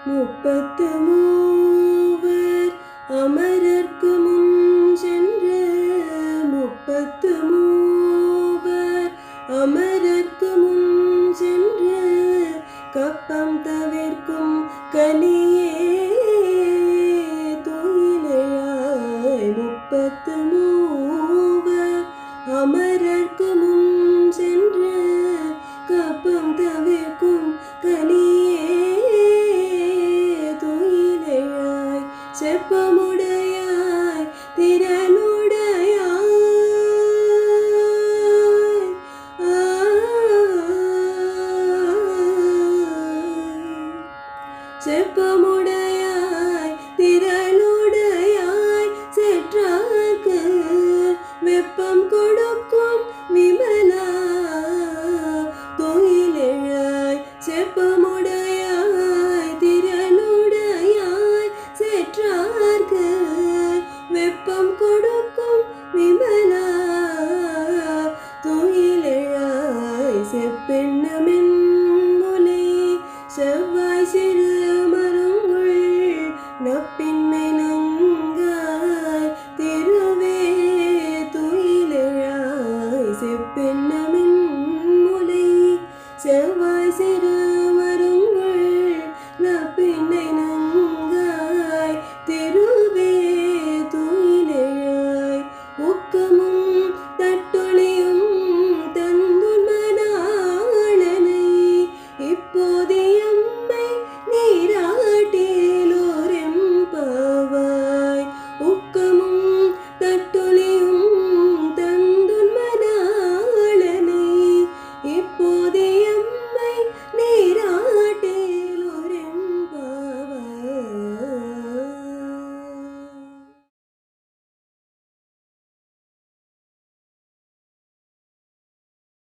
முப்பத்து மூவர் அமரர்க்கு முன் சென்று முப்பத்து மூவர் அமரர்க்கு முன் சென்று கப்பம் தவிர்க்கும் கலியே துயிலையாய் முப்பத்து மூவர் அமரர்க்கு முன் சென்று கப்பம் தவிர்க்கும் கலியே துயிலையாய் செப்பமுடையாய் திறனுடையாய் செப்பமுடையாய் திறனுடையாய் செற்றார்க்கு வெப்பம் கொடுக்கும் விமலா துயிலெழாய் செப்பமுடையாய் திறனுடையாய் செற்றார்க்கு வெப்பம் கொடுக்கும் விமலா துயிலெழாய் செப்பெண்ணமென் முலை செவ்வாய் சிறு மருங்குள் நப்பின்னை நங்காய் திருவே துயிலெழாய் செப்பெண்ணமென்